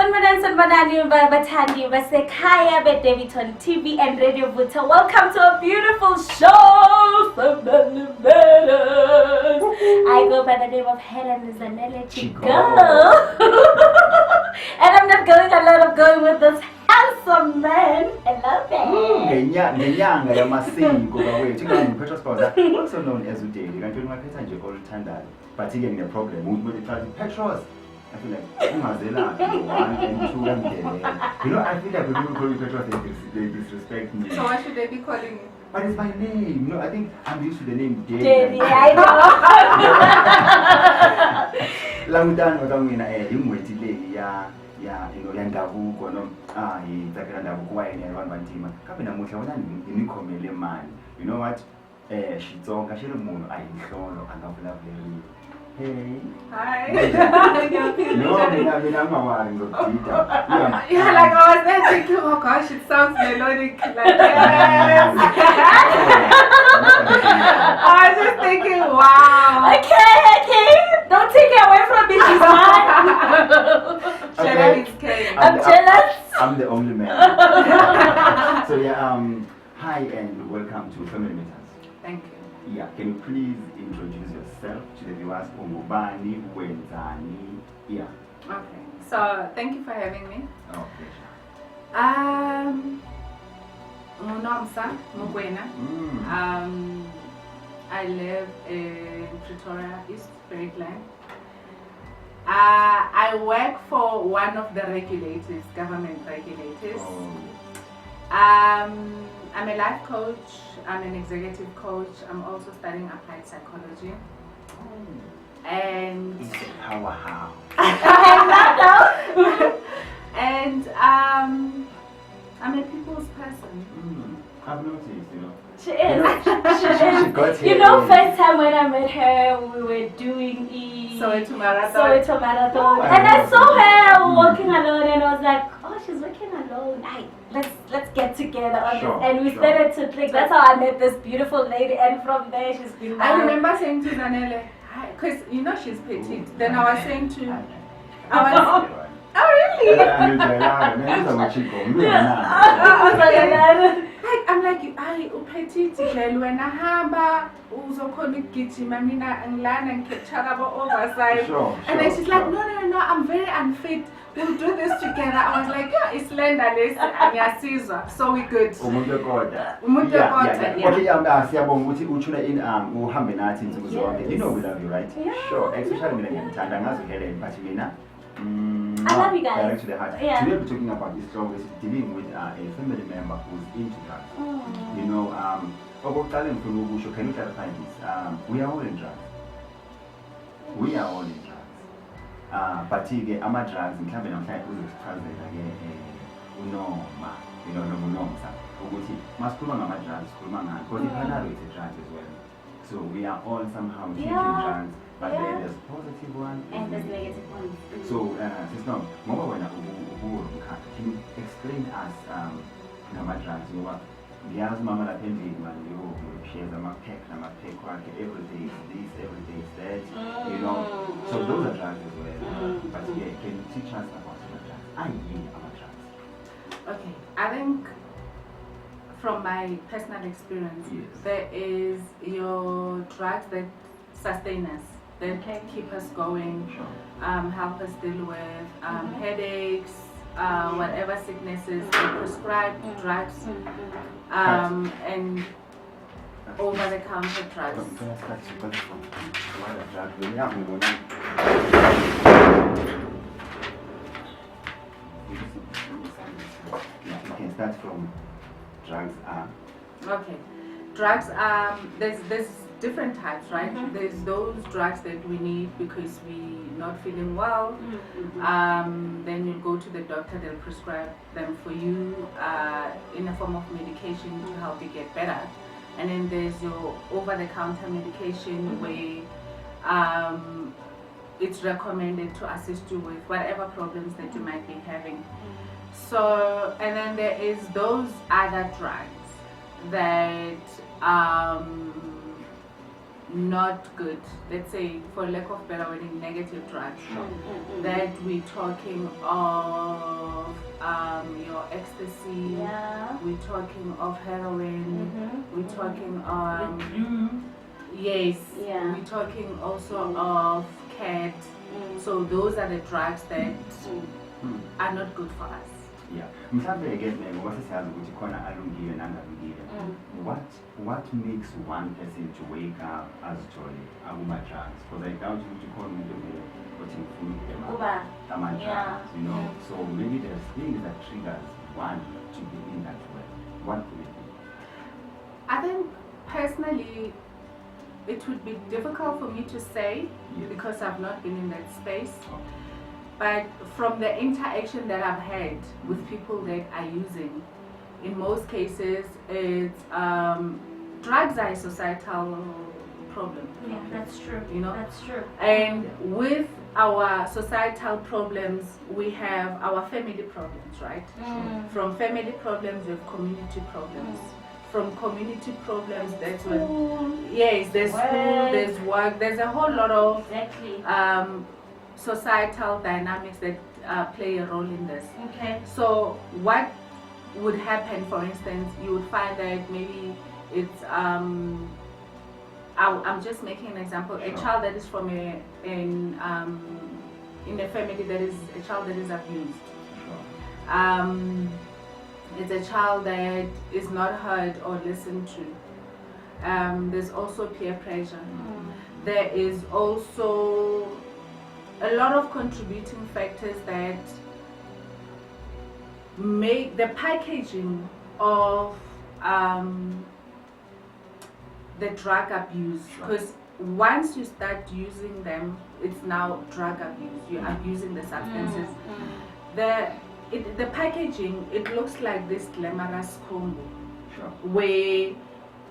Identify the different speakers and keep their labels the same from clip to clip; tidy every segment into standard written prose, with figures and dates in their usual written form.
Speaker 1: Sanmanan Sanmanani Batandi Vasekaya Daveytontv and Radio Vutta. Welcome to a beautiful show. FamilyMatters. I go by the name of Helen Zanelle Chico. And I'm not going alone, I'm going with this handsome man. Hello there.
Speaker 2: Also known as Udeli. You can do my pet all the time that particularly the problem with the Petros. I feel like Umazela, 1 and 2 and 10. You know, I feel like when people call me Petros, they disrespect me.
Speaker 3: So what should they be calling you?
Speaker 2: But it's my name. You know, I think I'm used to the name
Speaker 1: Daddy, I know.
Speaker 2: Langutan wakamina imwetile ya you know yandavuko no itakira ndavuko wa ene abantu bantima kapena muhle wona imikhomele mani. You know what? Shitsonga shiri munhu ayihlolo angavulavuleriwa. Hey.
Speaker 3: Hi.
Speaker 2: No, mina mawari ngokudida.
Speaker 3: Yeah, like I was there thinking, oh gosh, it sounds melodic. Like, yes. I was just thinking, wow.
Speaker 1: Okay. Don't take it away from me, she's mine. I'm jealous.
Speaker 2: I'm the only man. So yeah, hi and welcome to FamilyMatters.
Speaker 3: Thank you.
Speaker 2: Yeah, can you please introduce yourself to the viewers? Ungubani, wenzani? Yeah.
Speaker 3: Okay. So thank you for having me.
Speaker 2: Oh, pleasure.
Speaker 3: Munomsa Mugwena. I live in Pretoria, East Bergland. I work for one of the regulators, government regulators. I'm a life coach. I'm an executive coach. I'm also studying applied psychology. And
Speaker 2: How?
Speaker 3: and I'm a people's person.
Speaker 2: I've noticed, you know.
Speaker 1: She is.
Speaker 2: She got here.
Speaker 1: You know, first time when I met her, we were doing
Speaker 3: Soweto Marathon.
Speaker 1: And I saw her walking alone, and I was like, oh, she's walking alone. Let's get together on this. And we started to click. That's how I met this beautiful lady, and from there she's been.
Speaker 3: I remember saying to Zanele, because you know she's petite. Then I was saying to, oh really? I'm like, petite when I hamba uzokhona ukugijima mina ngilana ngikechara oversize. And then she's like, no, I'm very unfit. We'll do this together. I was like, yeah, it's slenderless and Caesar, so we good.
Speaker 2: Okay, siyabonga ukuthi uthula in uhambe nathi insuku zonke. You know we love you, right?
Speaker 1: Yeah.
Speaker 2: Sure, especially mina ngiyamthanda ngazi Helen, but mina
Speaker 1: I love you guys.
Speaker 2: Direct to the heart.
Speaker 1: Yeah.
Speaker 2: Today we're talking about this job is dealing with a family member who's into drugs. You know, can you clarify this? We are all in drugs. But I'm a drugs and coming on time to translate again. Unoma, you know, no Uguti, Maskulama drugs, Kulmana, Kodipana is a drug as well. So we are all somehow taking drugs. But then there's positive one
Speaker 1: and there's negative one.
Speaker 2: So, Sister, can you explain us drugs? You know what? Girls, Mama, that shares a pack, every day is this, every day is that. You know, so those are drugs as well. But yeah, can you teach us about drugs? I mean about drugs.
Speaker 3: Okay, I think from my personal experience, there is your drugs that sustain us. That keep us going, help us deal with headaches, whatever sicknesses, they prescribe drugs, and over-the-counter drugs.
Speaker 2: You can start from drugs.
Speaker 3: Okay, drugs. There's different types, right? There's those drugs that we need because we're not feeling well. Then you go to the doctor, they'll prescribe them for you in a form of medication to help you get better. And then there's your over-the-counter medication where it's recommended to assist you with whatever problems that you might be having. So, and then there is those other drugs that not good, let's say for lack of better wording, negative drugs, that we're talking of your ecstasy, we're talking of heroin, we're talking of yes, we're talking also of cat. So those are the drugs that are not good for us.
Speaker 2: Yeah. Mhlambe again ngoba sesiyazi ukuthi khona alungile nangalungile. What makes one person to wake up as joy akuma drugs? Because I doubt ukuthi khona umuntu othi ngifuna ama drugs, you know. So maybe there's things that triggers one to be in that way. What do you think?
Speaker 3: I think personally it would be difficult for me to say because I've not been in that space. But from the interaction that I've had with people that are using, in most cases, it's drugs are a societal problem.
Speaker 1: Yeah, that's true.
Speaker 3: You know,
Speaker 1: that's true.
Speaker 3: And with our societal problems, we have our family problems, right? From family problems, we have community problems. From community problems, that's when there's school, there's work, there's a whole lot of societal dynamics that play a role in this.
Speaker 1: Okay.
Speaker 3: So what would happen, for instance, you would find that maybe it's I'm just making an example, a child that is from in a family that is a child that is abused. It's a child that is not heard or listened to. There's also peer pressure. There is also a lot of contributing factors that make the packaging of the drug abuse, because once you start using them, it's now drug abuse. You're abusing the substances. The packaging, it looks like this glamorous combo where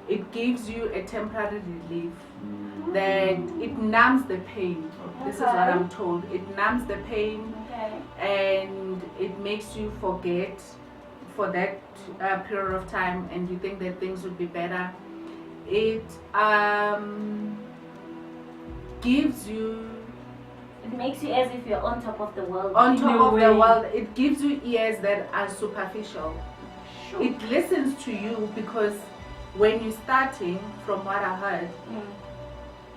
Speaker 3: it gives you a temporary relief, that it numbs the pain. This is what I'm told. It numbs the pain and it makes you forget for that period of time, and you think that things would be better. It gives you...
Speaker 1: It makes you as if you're on top of the world.
Speaker 3: On top of the world. It gives you ears that are superficial. It listens to you because when you're starting, from what I heard,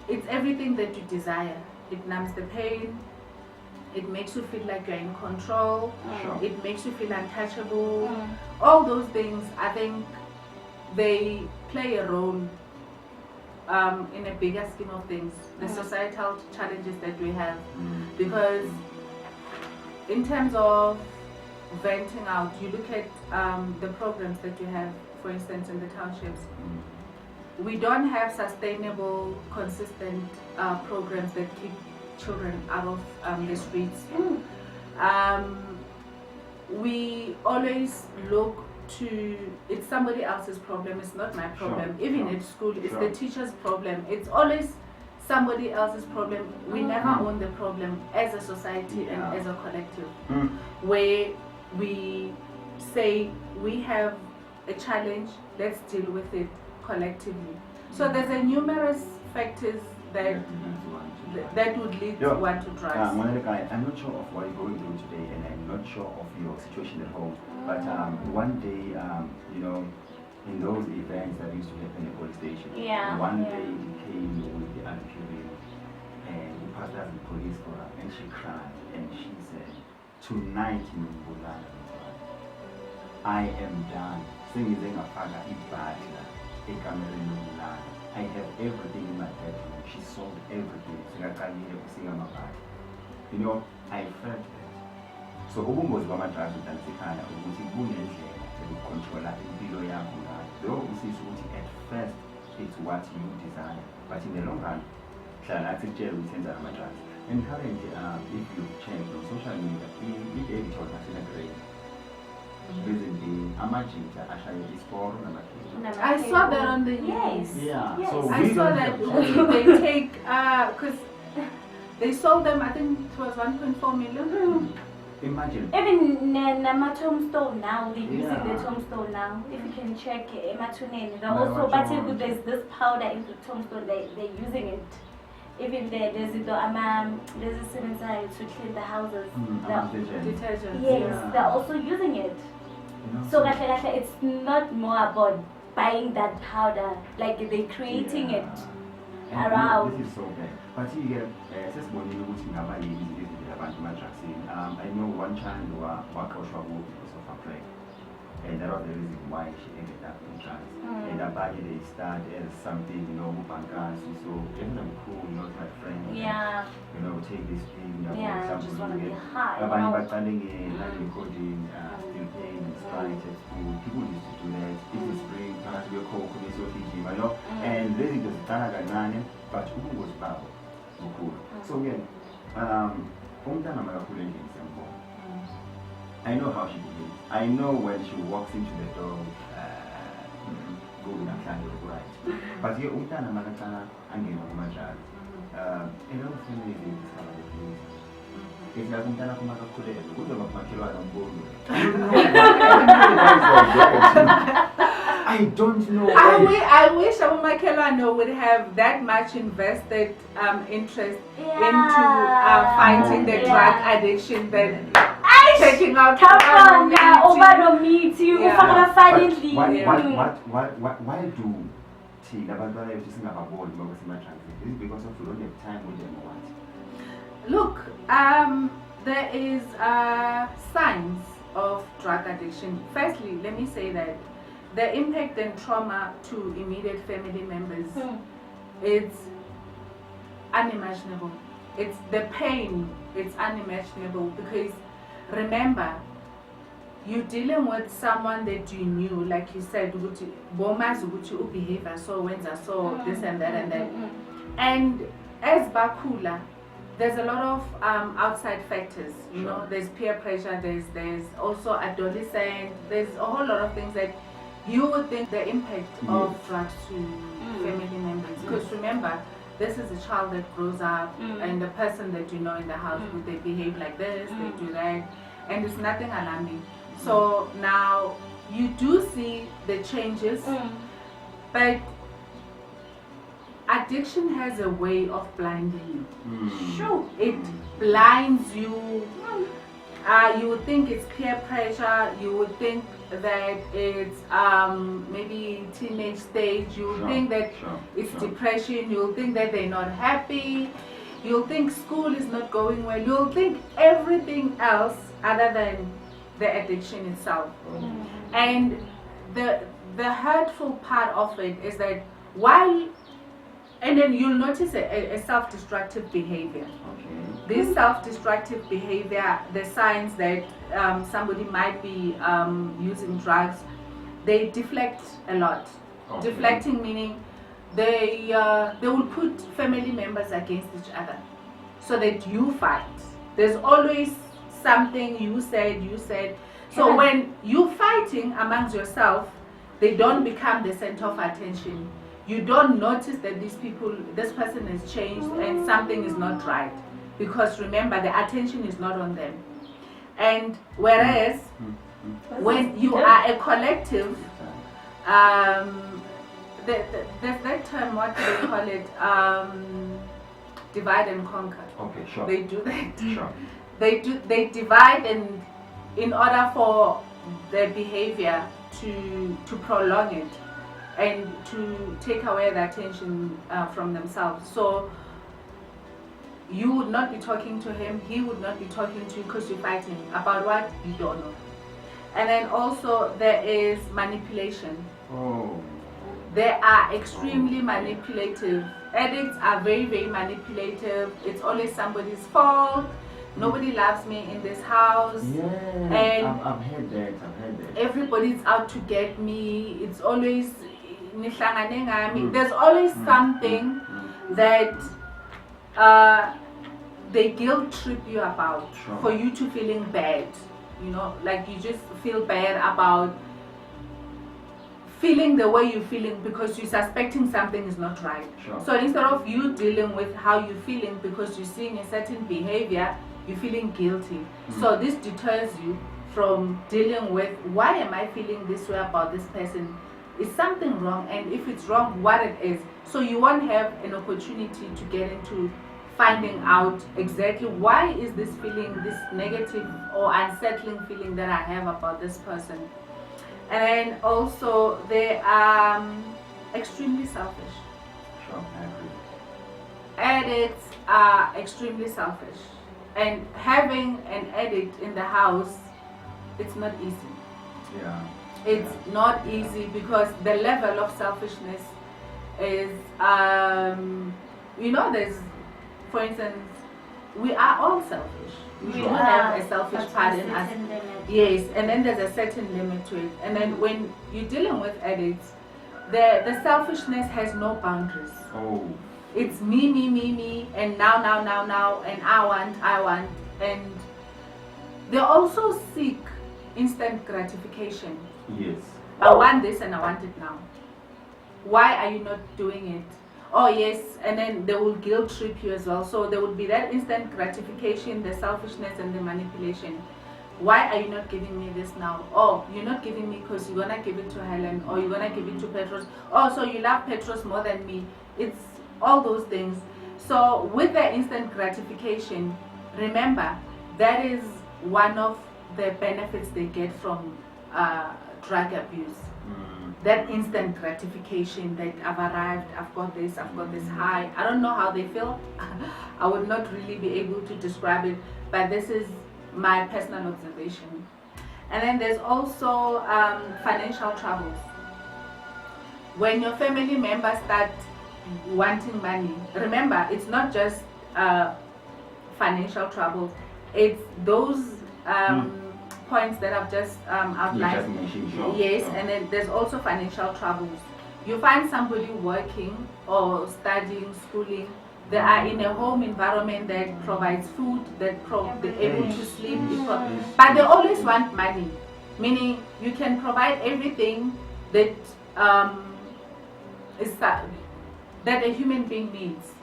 Speaker 3: it's everything that you desire. It numbs the pain. It makes you feel like you're in control. It makes you feel untouchable. All those things, I think they play a role in a bigger scheme of things, the societal challenges that we have. Because in terms of venting out, you look at the programs that you have, for instance, in the townships. We don't have sustainable, consistent programs that keep children out of the streets. We always look to, it's somebody else's problem, it's not my problem. Even at school, it's the teacher's problem. It's always somebody else's problem. We never own the problem as a society and as a collective, where we say we have a challenge, let's deal with it collectively. So there's a numerous factors that would lead to one to drugs.
Speaker 2: Monica, I'm not sure of what you're going through today, and I'm not sure of your situation at home. But one day, you know, in those events that used to happen at the police station, one day he came with the RadioVutta and he passed us the police for her, and she cried and she said, "Tonight in Bulanda, I am done. I have everything in my bedroom." She sold everything. You know, I felt that. So ubungozi bama-drugs udansikana ukuthi kunendlela yokucontrola impilo yakho ngayo. Lokho kusisho ukuthi at first it's what you desire, but in the long run, hlala akutshela ukuthi yenza ama-drugs. And currently, if you check on social media, i-Daveyton grade. Recently, amajinja ashaye isporo namakhili.
Speaker 3: I saw that on the news.
Speaker 2: Yeah.
Speaker 1: Yes.
Speaker 2: So
Speaker 3: I saw that they take, because they sold them, I think it was 1.4 million.
Speaker 2: imagine.
Speaker 1: Even in tombstone now, they're using the tombstone now. If you can check Matuneni, there's this powder in the tombstone, they're using it. Even there's a sanitizer to clean the houses.
Speaker 3: Detergent.
Speaker 1: Yes, they're also using it. So it's not more about buying that powder, like they're creating it around.
Speaker 2: This is so bad. But you get I know one child who worked out because of her plague. And that was the reason why she ended up in drugs. And apparently they start as something, bankas, so everything cool, my friends.
Speaker 1: Yeah.
Speaker 2: Take this thing,
Speaker 1: just want to be high.
Speaker 2: But standing in, like recording, still paying, inspiring at school. People used to do that. If it's spring, perhaps we coke, we so Fiji, and really does Tanaganani, but who was bad? Cool. So again, I know how she behaves. I know when she walks into the door, going and kind of right. But here, Umtana Manakana, and you know, Majal. A lot of families in this kind of things. It's like Umtana Kumaka Kule, good of Makila and Bogu. I don't know.
Speaker 3: I wish Makela would have that much invested interest into fighting the drug addiction than taking out.
Speaker 1: Come on now, over meet you.
Speaker 2: Why do Tabandara is just about board Is it because of we don't have time with them or what?
Speaker 3: Look, there is signs of drug addiction. Firstly, let me say that the impact and trauma to immediate family members, it's unimaginable. It's the pain, it's unimaginable because remember, you're dealing with someone that you knew, like you said, Bomas would behave so when I saw this and that and that. And as Bakula, there's a lot of outside factors, there's peer pressure, there's also adolescent, there's a whole lot of things that you would think the impact of drugs to family members. Because remember, this is a child that grows up and the person that in the house, they behave like this, they do that, and it's nothing alarming. So now you do see the changes, but addiction has a way of blinding you. Sure. It blinds you. You would think it's peer pressure, you would think that it's maybe teenage stage, you'll think that it's depression, you'll think that they're not happy, you'll think school is not going well, you'll think everything else other than the addiction itself. And the hurtful part of it is that and then you'll notice a self-destructive behavior. This self-destructive behavior, the signs that somebody might be using drugs, they deflect a lot. Deflecting meaning they will put family members against each other so that you fight. There's always something you said. So when you're fighting amongst yourself, they don't become the center of attention. You don't notice that this person has changed and something is not right. Because remember, the attention is not on them. And whereas, when you are a collective, there's that term, what do they call it? Divide and conquer.
Speaker 2: Okay, sure.
Speaker 3: They do that.
Speaker 2: Sure.
Speaker 3: They divide, and in order for their behavior to prolong it and to take away the attention from themselves. So you would not be talking to him, he would not be talking to you because you're fighting about what you don't know. And then also there is manipulation. They are extremely manipulative. Addicts are very, very manipulative. It's always somebody's fault. Nobody loves me in this house.
Speaker 2: Yeah,
Speaker 3: and
Speaker 2: I've heard that.
Speaker 3: Everybody's out to get me. It's always there's always something that they guilt trip you about for you to feeling bad. Like you just feel bad about feeling the way you're feeling because you're suspecting something is not right. So instead of you dealing with how you're feeling because you're seeing a certain behavior, you're feeling guilty. So this deters you from dealing with, why am I feeling this way about this person? Is something wrong? And if it's wrong, what it is. So you won't have an opportunity to get into finding out exactly why is this feeling, this negative or unsettling feeling that I have about this person. And then also they are extremely selfish.
Speaker 2: Sure, I agree.
Speaker 3: Addicts are extremely selfish, and having an addict in the house, it's not easy.
Speaker 2: Yeah.
Speaker 3: It's not easy because the level of selfishness is, there's, for instance, we are all selfish. We do have a selfish part in us. Yes, and then there's a certain limit to it. And then when you're dealing with addicts, the selfishness has no boundaries.
Speaker 2: Oh.
Speaker 3: It's me, and now, and I want. And they also seek instant gratification.
Speaker 2: Yes.
Speaker 3: I want this and I want it now. Why are you not doing it? Oh yes, and then they will guilt trip you as well. So there would be that instant gratification, the selfishness and the manipulation. Why are you not giving me this now? Oh, you're not giving me because you're gonna give it to Helen, or you're gonna give it to Petros. Oh, so you love Petros more than me. It's all those things. So with the instant gratification, remember, that is one of the benefits they get from drug abuse. That instant gratification that I've arrived, I've got this high. I don't know how they feel. I would not really be able to describe it, but this is my personal observation. And then there's also financial troubles. When your family members start wanting money, remember, it's not just financial troubles, it's those points that I've just outlined. Yes, and then there's also financial troubles. You find somebody working or studying, schooling, they are in a home environment that provides food, that they're able to sleep, but they always want money. Meaning you can provide everything that that a human being needs.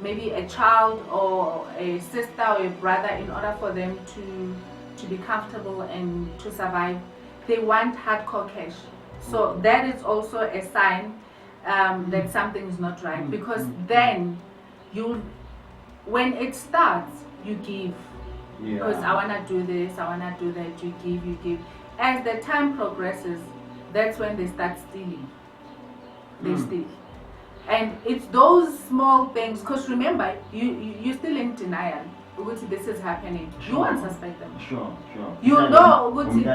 Speaker 3: Maybe a child or a sister or a brother, in order for them to be comfortable and to survive, they want hardcore cash. So that is also a sign that something is not right, because then when it starts, you give. Because I want to do this, I want to do that, you give. As the time progresses, that's when they start stealing. They steal. And it's those small things, because remember, you're still in denial. This is happening. Sure. You won't suspect them.
Speaker 2: Sure.
Speaker 3: You know,
Speaker 2: and
Speaker 3: yes.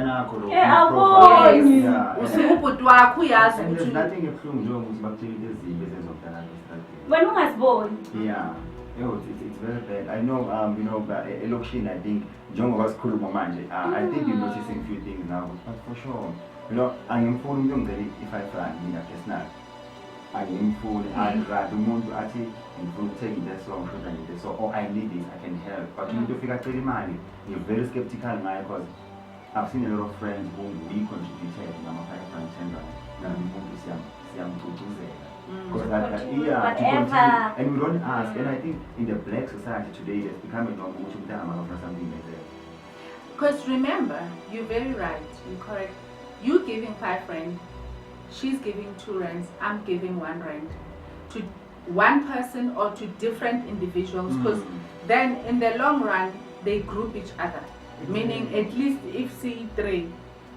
Speaker 2: there's nothing
Speaker 1: When I was born.
Speaker 2: Yeah. It's very bad. I know, election, I think, John was cool manje. I think you're noticing a few things now, but for sure. I'm informed if I find me a personal. I'm informed, I'd rather want to actually improve taking this or so, or I need this, I can help. But you need to figure out money. You're very skeptical now, because I've seen a lot of friends who we contributed to my friend and we don't ask, and I think in the black society today it's becoming normal to for something like that.
Speaker 3: Because remember, you're very right, you're correct. You giving 5 rand, she's giving 2 rands, I'm giving 1 rand to one person or to different individuals, because then in the long run they group each other. Meaning at least if C3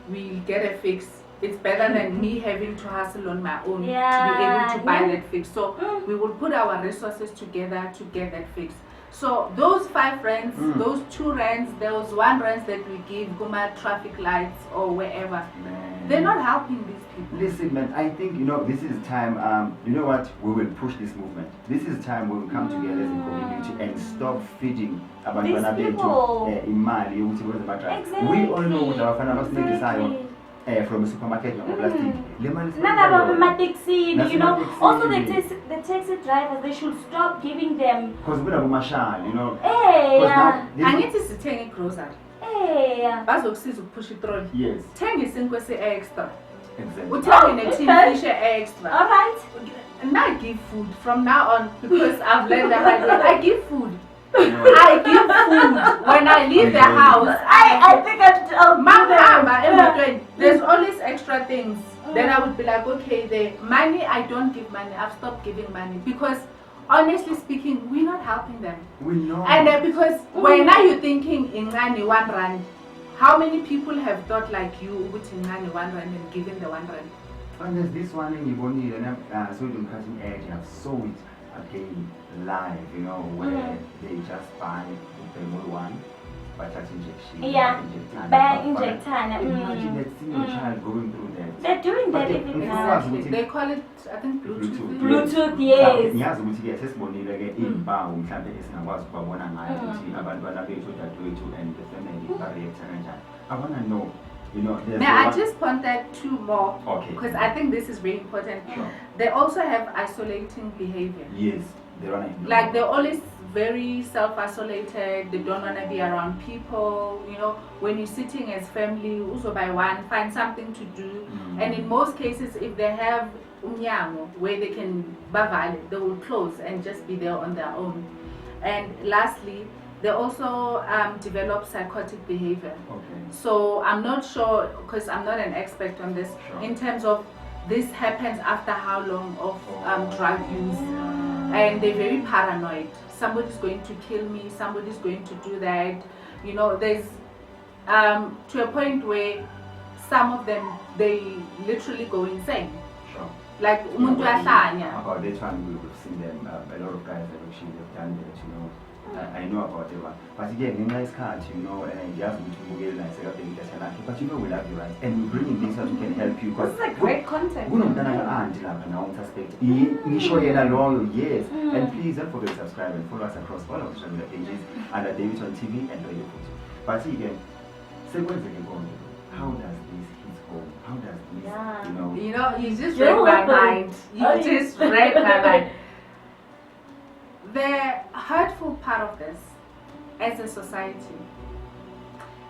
Speaker 3: we get a fix, it's better than me having to hustle on my own to be able to buy that fix. So we will put our resources together to get that fix. So those 5 rands, those 2 rands, those 1 rands that we give Guma traffic lights or wherever, they're not helping these people.
Speaker 2: Listen, man, I think, this is time, you know what, we will push this movement. This is time we will come together as a community and stop feeding about
Speaker 1: these people.
Speaker 2: In Mali.
Speaker 1: Exactly.
Speaker 2: We all know what our family make desire from the supermarket or plastic.
Speaker 1: Also the taxi drivers, they should stop giving them.
Speaker 2: Because we have a machine,
Speaker 3: I need to take a grocery. Bazokusiza push it through.
Speaker 2: Yes.
Speaker 3: Thenga isinkwe extra.
Speaker 2: Exactly.
Speaker 3: Uthenge ne-TV extra.
Speaker 1: Alright.
Speaker 3: And I give food from now on, because I've learned that I give food. I give food when I leave the house.
Speaker 1: I think
Speaker 3: there's always extra things. Then I would be like, okay, the money, I don't give money. I've stopped giving money because honestly speaking, we're not helping them.
Speaker 2: We know.
Speaker 3: And because when are you thinking in Ngani 1 rand? How many people have thought like you with Ngani 1 rand and giving the 1 rand?
Speaker 2: And there's this one in Yvonne, and so the cutting edge, you have saw it again live, where they just buy the one, but that's injection.
Speaker 1: Yeah, by injecting.
Speaker 2: Imagine that single child going through that.
Speaker 1: They're doing that even now.
Speaker 3: They call it, I think, Bluetooth.
Speaker 1: Bluetooth, yes.
Speaker 2: Ngiyazi ukuthi ke sesibonile ke impawu mhlambe esingakwazi ukubona ngayo ukuthi abantwana bethu dadewethu and the family react kanjani. I want to know, there's
Speaker 3: May I just point out 2 more?
Speaker 2: Okay.
Speaker 3: Because I think this is very important.
Speaker 2: Sure.
Speaker 3: They also have isolating behavior.
Speaker 2: Yes,
Speaker 3: like they're always very self-isolated. They don't want to be around people. When you're sitting as family, also by one, find something to do. And in most cases, if they have unyango where they can bavale, they will close and just be there on their own. And lastly, they also develop psychotic behavior.
Speaker 2: Okay.
Speaker 3: So I'm not sure, because I'm not an expert on this, in terms of this happens after how long of drug use. And they're very paranoid. Somebody's going to kill me, somebody's going to do that. There's to a point where some of them, they literally go insane.
Speaker 2: Sure.
Speaker 3: Like umuntu ahlanya.
Speaker 2: About this one, we've seen them, a lot of guys that actually have done that, I know about it, but again, in nice cards, and just to get nice, but we love you, right? And we bring in things that we can help you.
Speaker 1: This is a great content.
Speaker 2: Yes. And please don't forget to subscribe and follow us across all of the social media pages under Daveytontv and Radio Vutta. But again, how does this hit home? How does this,
Speaker 3: You just read my mind. You just read my mind. The hurtful part of this, as a society,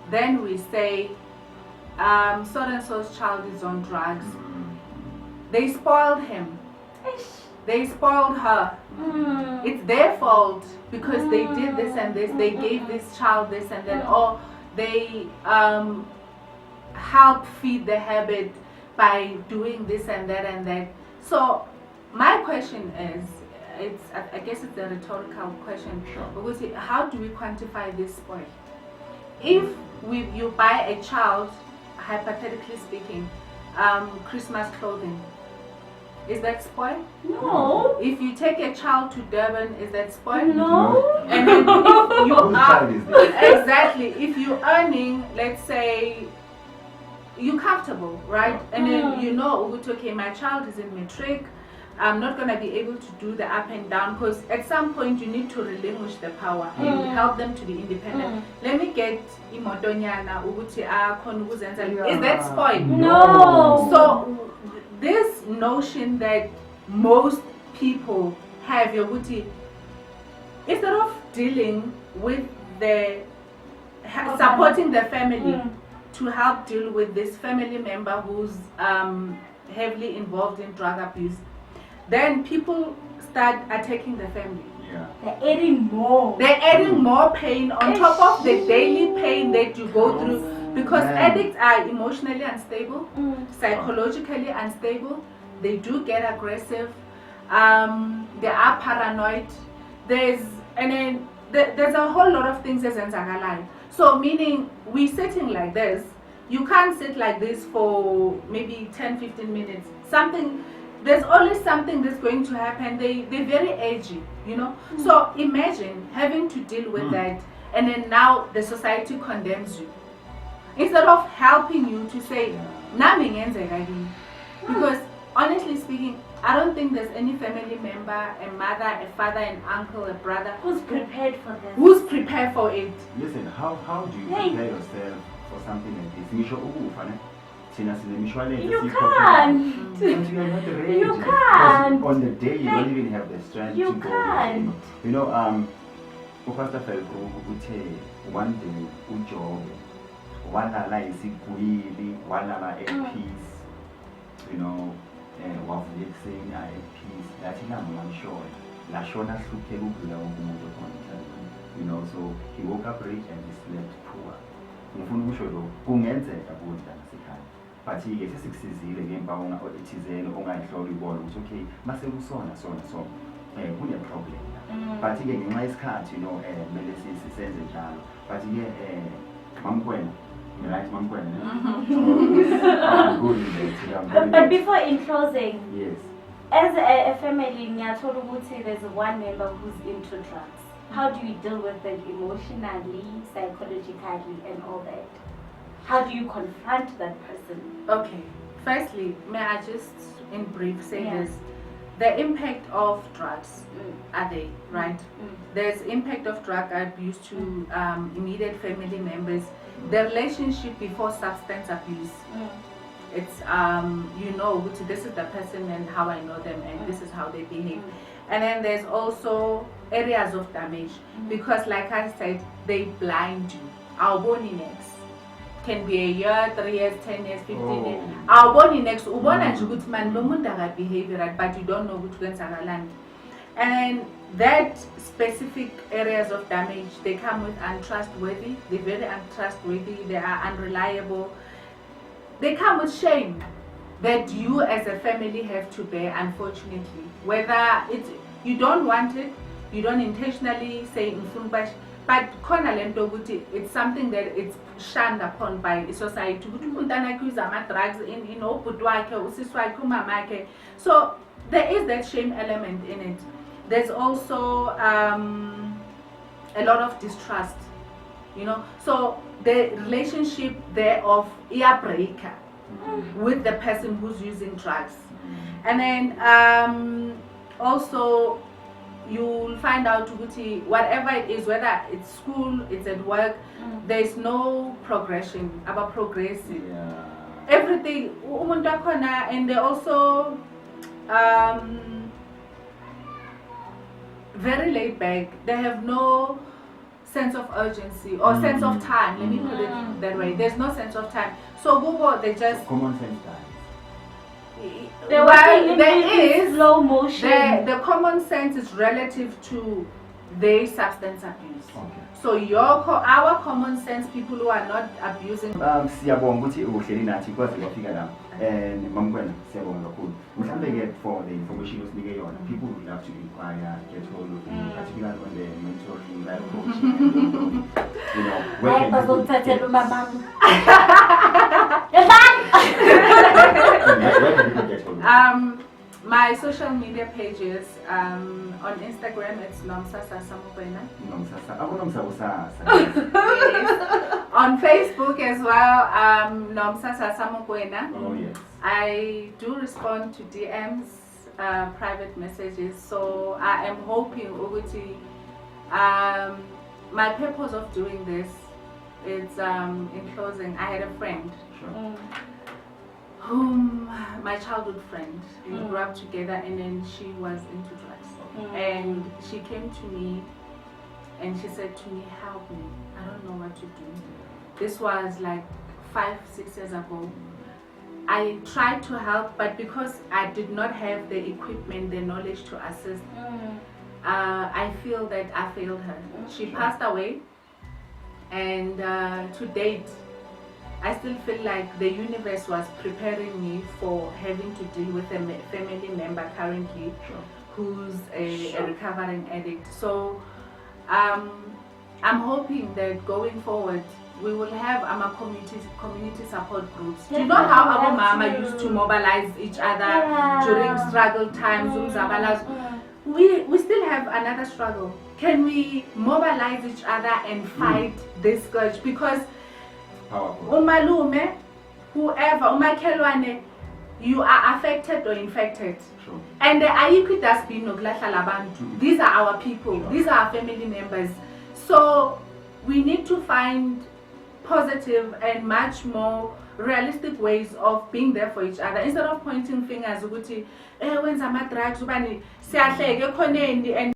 Speaker 3: then we say, so and so's child is on drugs. They spoiled him. They spoiled her. It's their fault because they did this and this. They gave this child this and that. Or they help feed the habit by doing this and that and that. So my question is, I guess it's a rhetorical question. Because how do we quantify this spoil? If you buy a child, hypothetically speaking, Christmas clothing, is that spoil?
Speaker 1: No.
Speaker 3: If you take a child to Durban, is that spoil?
Speaker 1: No.
Speaker 3: And then if you are exactly, if you're earning, let's say, you're comfortable, right? And then okay, my child is in matric. I'm not going to be able to do the up and down because at some point you need to relinquish the power and help them to be independent. Let me get imotonyana uguti is that spoil?
Speaker 1: No.
Speaker 3: So this notion that most people have Yoguti, instead of dealing with the supporting the family to help deal with this family member who's heavily involved in drug abuse, then people start attacking the family.
Speaker 1: They're adding more.
Speaker 3: They're adding more pain on top of the daily pain that you go through, because addicts are emotionally unstable, psychologically unstable. They do get aggressive. They are paranoid. There's a whole lot of things as in. So meaning we sitting like this. You can't sit like this for maybe 10-15 minutes. There's always something that's going to happen. They're very edgy, So imagine having to deal with that, and then now the society condemns you. Instead of helping you to say, because honestly speaking, I don't think there's any family member, a mother, a father, an uncle, a brother
Speaker 1: who's prepared for this.
Speaker 3: Who's prepared for it?
Speaker 2: Listen, how do you prepare yourself for something like this? You can't.
Speaker 1: You can't.
Speaker 2: On the day you don't even have the strength to go.
Speaker 1: Can't.
Speaker 2: Pastor Felbro one day ujobe walala isigwili walala at peace, wavulekiseni at peace. Lathi nami ngamshoya lashona hlupheka ukudlula wonke umuntu khona emhlabeni. you know, so he woke up rich and he slept poor. Ngifuna ukusho lokho kungenzeka kuthi ngasikhaya. But ke sesikusizile ngempawu ethizeni ongayihloli ubona ukuthi okay mase kusona sona so kune problem la. But ke ngenxa yesikhathi you know mele sisenze njalo. But ke mamkwena right mamkwena.
Speaker 1: But before in closing,
Speaker 2: yes.
Speaker 1: As a family, ngiyathola ukuthi there's one member who's into drugs. How do you deal with it emotionally, psychologically, and all that? How do you confront that person?
Speaker 3: Okay. Firstly, may I just in brief say this? The impact of drugs are they, right? There's impact of drug abuse to immediate family members. The relationship before substance abuse. It's you know which this is the person and how I know them and this is how they behave. And then there's also areas of damage because like I said, they blind you. Our bony necks can be a year, 3 years, 10 years, 15 years. Our bony necks ubona nje ukuthi man lo muntu behavior right, but you don't know which ones are land. And that specific areas of damage, they come with untrustworthy, they're very untrustworthy, they are unreliable. They come with shame that you as a family have to bear, unfortunately. Whether it's you don't want it, you don't intentionally say but it's something that it's shunned upon by society. So there is that shame element in it. There's also a lot of distrust, you know. So the relationship there of ear breaker with the person who's using drugs. And then also you'll find out whatever it is, whether it's school, it's at work, there's no progression, about progressive. Everything, and they also very laid back. They have no sense of urgency or sense of time. Let me put it that way. There's no sense of time. So Google, they just
Speaker 2: common sense time.
Speaker 3: There is
Speaker 1: slow motion.
Speaker 3: The common sense is relative to their substance abuse.
Speaker 2: Okay.
Speaker 3: So our common sense, people who are not abusing.
Speaker 2: Siyabonga ukuthi uhleli nathi kwazi kwafika la. And mamkwena siyabonga kakhulu. Mhlambe ke for the information osinike yona, people would love to inquire, get hold of you, particularly on the mentoring, life coaching, you know, where can people get hold of you?
Speaker 3: My social media pages, on Instagram it's Nomsasa Samukwena. Yes. On Facebook as well, Nomsasa Samukwena.
Speaker 2: Oh yes.
Speaker 3: I do respond to DMs, private messages, so I am hoping Uguti, my purpose of doing this is in closing, I had a friend.
Speaker 2: Sure.
Speaker 3: Whom my childhood friend, we grew up together, and then she was into drugs. And she came to me and she said to me, help me, I don't know what to do. This was like 5-6 years ago. I tried to help, but because I did not have the equipment, the knowledge to assist, I feel that I failed her. She passed away, and to date I still feel like the universe was preparing me for having to deal with a family member currently who's a recovering addict. So I'm hoping that going forward we will have our community support groups. You know how our mama used to mobilize each other during struggle times. We still have another struggle. Can we mobilize each other and fight this scourge? Because umalume, whoever, umakhelwane, you are affected or infected.
Speaker 2: Sure.
Speaker 3: And ayikho idustbin nokulahla labantu. These are our people. These are our family members. So we need to find positive and much more realistic ways of being there for each other instead of pointing fingers ukuthi wenza ama drugs ubani siyahleke khoneni and